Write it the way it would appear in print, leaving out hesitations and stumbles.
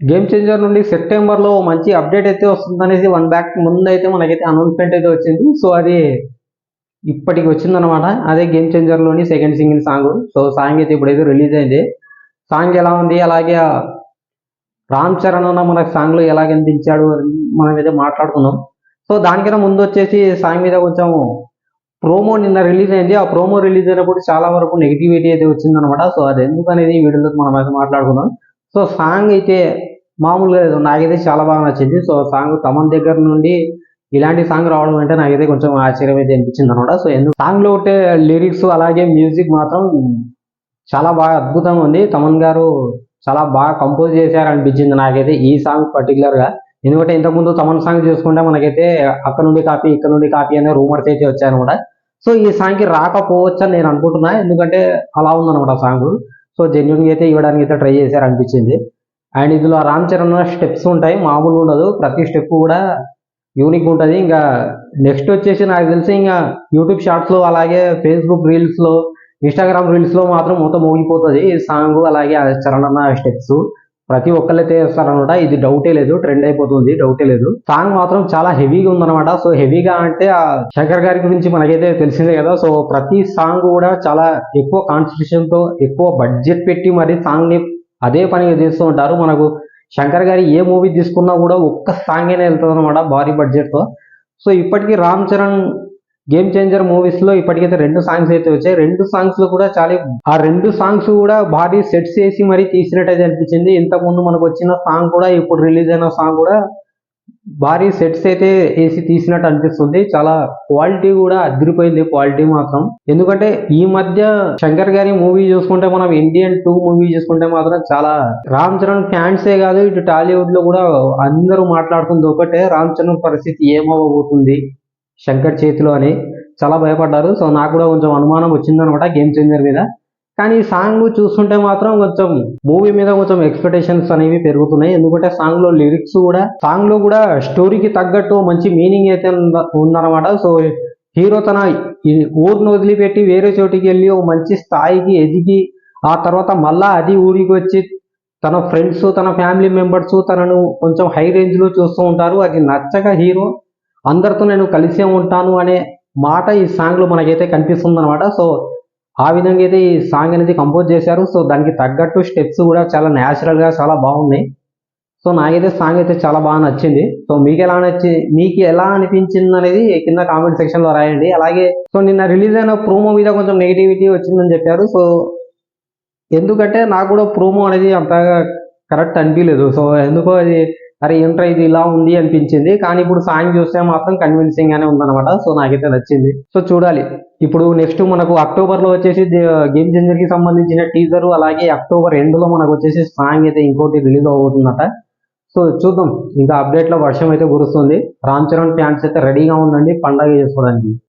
Game changer నుండి సెప్టెంబర్లో మంచి అప్డేట్ అయితే వస్తుందనేసి వన్ బ్యాక్ ముందు అయితే మనకైతే అనౌన్స్మెంట్ అయితే వచ్చింది. సో అది ఇప్పటికి వచ్చిందనమాట. అదే గేమ్ చేంజర్లోని second single song. So song అయితే ఇప్పుడైతే రిలీజ్ అయింది. సాంగ్ ఎలా ఉంది, అలాగే రామ్ చరణ్ అన్న మనకు సాంగ్లో ఎలా కనిపించాడు అని మనమైతే మాట్లాడుకున్నాం. సో దానికన్నా ముందు వచ్చేసి సాంగ్ మీద కొంచెం ప్రోమో నిన్న రిలీజ్ అయింది. ఆ ప్రోమో రిలీజ్ అయినప్పుడు చాలా వరకు నెగిటివిటీ అయితే వచ్చిందనమాట. సో అది ఎందుకు అనేది ఈ వీడియోలో మనం అయితే మాట్లాడుకుందాం. సో సాంగ్ అయితే మామూలుగా లేదు, నాకైతే చాలా బాగా నచ్చింది. సో సాంగ్ తమన్ దగ్గర నుండి ఇలాంటి సాంగ్ రావడం అంటే నాకైతే కొంచెం ఆశ్చర్యం అయితే అనిపించింది అనమాట. సో ఎందుకు సాంగ్లో ఉంటే లిరిక్స్ అలాగే మ్యూజిక్ మాత్రం చాలా బాగా అద్భుతంగా ఉంది. తమన్ గారు చాలా బాగా కంపోజ్ చేశారు అనిపించింది నాకైతే ఈ సాంగ్ పర్టికులర్గా. ఎందుకంటే ఇంతకుముందు తమన్ సాంగ్ చూసుకుంటే మనకైతే అక్కడ నుండి కాపీ ఇక్కడ నుండి కాపీ అనే రూమర్స్ అయితే వచ్చాయన్నమాట. సో ఈ సాంగ్కి రాకపోవచ్చు అని నేను అనుకుంటున్నా, ఎందుకంటే అలా ఉందన్నమాట సాంగ్. సో జెన్యున్గా అయితే ఇవ్వడానికి అయితే ట్రై చేశారు అనిపించింది. అండ్ ఇందులో రామ్ చరణ్ స్టెప్స్ ఉంటాయి, మామూలు ఉండదు. ప్రతి స్టెప్ కూడా యూనిక్ ఉంటుంది. ఇంకా నెక్స్ట్ వచ్చేసి నాకు తెలిసి ఇంకా యూట్యూబ్ షార్ట్స్లో అలాగే ఫేస్బుక్ రీల్స్లో ఇన్స్టాగ్రామ్ రీల్స్లో మాత్రం మొత్తం మోగిపోతుంది ఈ సాంగ్. అలాగే చరణ్ అన్న స్టెప్స్ ప్రతి ఒక్కళ్ళైతే వేస్తారనమాట. ఇది డౌటే లేదు, ట్రెండ్ అయిపోతుంది, డౌటే లేదు. సాంగ్ మాత్రం చాలా హెవీగా ఉందన్నమాట. సో హెవీగా అంటే ఆ శంకర్ గారి గురించి మనకైతే తెలిసిందే కదా. సో ప్రతి సాంగ్ కూడా చాలా ఎక్కువ కాన్సన్ట్రేషన్ తో ఎక్కువ బడ్జెట్ పెట్టి మరి సాంగ్ ని అదే పనిగా చేస్తూ ఉంటారు. మనకు శంకర్ గారి ఏ మూవీ తీసుకున్నా కూడా ఒక్క సాంగ్ అయినా వెళ్తుంది అనమాట భారీ బడ్జెట్ తో. సో ఇప్పటికీ Ram Charan game changer movies లో ఇప్పటికైతే 2 సాంగ్స్ అయితే వచ్చాయి. 2 సాంగ్స్ లో కూడా చాలా ఆ 2 సాంగ్స్ కూడా భారీ సెట్స్ వేసి మరీ తీసినట్టయితే అనిపించింది. ఇంతకు ముందు మనకు వచ్చిన సాంగ్ కూడా ఇప్పుడు రిలీజ్ అయిన సాంగ్ కూడా భారీ సెట్స్ అయితే వేసి తీసినట్టు అనిపిస్తుంది. చాలా క్వాలిటీ కూడా అదిరిపోయింది, క్వాలిటీ మాత్రం. ఎందుకంటే ఈ మధ్య శంకర్ గారి మూవీ చూసుకుంటే మనం ఇండియన్ 2 మూవీ చూసుకుంటే మాత్రం చాలా రామ్ చరణ్ ఫ్యాన్సే కాదు, ఇటు టాలీవుడ్ లో కూడా అందరూ మాట్లాడుతుంది ఒకటే, రామ్ చరణ్ పరిస్థితి ఏమవ్వబోతుంది శంకర్ చేతిలో అని చాలా భయపడ్డారు. సో నాకు కూడా కొంచెం అనుమానం వచ్చిందనమాట గేమ్ చేంజర్ మీద. కానీ సాంగ్ చూస్తుంటే మాత్రం కొంచెం మూవీ మీద కొంచెం ఎక్స్పెక్టేషన్స్ అనేవి పెరుగుతున్నాయి. ఎందుకంటే సాంగ్ లో లిరిక్స్ కూడా సాంగ్ లో కూడా స్టోరీకి తగ్గట్టు మంచి మీనింగ్ అయితే ఉందన్నమాట. సో హీరో తన ఊరిని వదిలిపెట్టి వేరే చోటికి వెళ్ళి ఒక మంచి స్థాయికి ఎదిగి ఆ తర్వాత మళ్ళా అది ఊరికి వచ్చి తన ఫ్రెండ్స్ తన ఫ్యామిలీ మెంబర్స్ తనను కొంచెం హై రేంజ్ లో చూస్తూ ఉంటారు. అది నచ్చక హీరో అందరితో నేను కలిసే ఉంటాను అనే మాట ఈ సాంగ్ లో మనకైతే కనిపిస్తుంది అనమాట. సో ఆ విధంగా అయితే ఈ సాంగ్ అనేది కంపోజ్ చేశారు. సో దానికి తగ్గట్టు స్టెప్స్ కూడా చాలా న్యాచురల్ గా చాలా బాగున్నాయి. సో నాకైతే సాంగ్ అయితే చాలా బాగా నచ్చింది. సో మీకు ఎలా అనిపించింది అనేది కింద కామెంట్ సెక్షన్ లో రాయండి. అలాగే సో నిన్న రిలీజ్ అయిన ప్రోమో మీద కొంచెం నెగిటివిటీ వచ్చిందని చెప్పారు. సో ఎందుకంటే నాకు కూడా ప్రోమో అనేది అంతగా కరెక్ట్ అనిపించలేదు. సో ఎందుకో అది అరే ఏంట్రా ఇది ఇలా ఉంది అనిపించింది. కానీ ఇప్పుడు సాంగ్ చూస్తే మాత్రం కన్విన్సింగ్ గానే ఉందన్నమాట. సో నాకైతే నచ్చింది. సో చూడాలి ఇప్పుడు నెక్స్ట్ మనకు అక్టోబర్ లో వచ్చేసి గేమ్ చేంజర్ కి సంబంధించిన టీజర్, అలాగే అక్టోబర్ ఎండ్ లో మనకు వచ్చేసి సాంగ్ అయితే ఇంకోటి రిలీజ్ అవబోతుందట. సో చూద్దాం, ఇంకా అప్డేట్ లో వర్షం అయితే కురుస్తుంది. రామ్ చరణ్ ఫ్యాన్స్ అయితే రెడీగా ఉండండి పండగ చేసుకోవడానికి.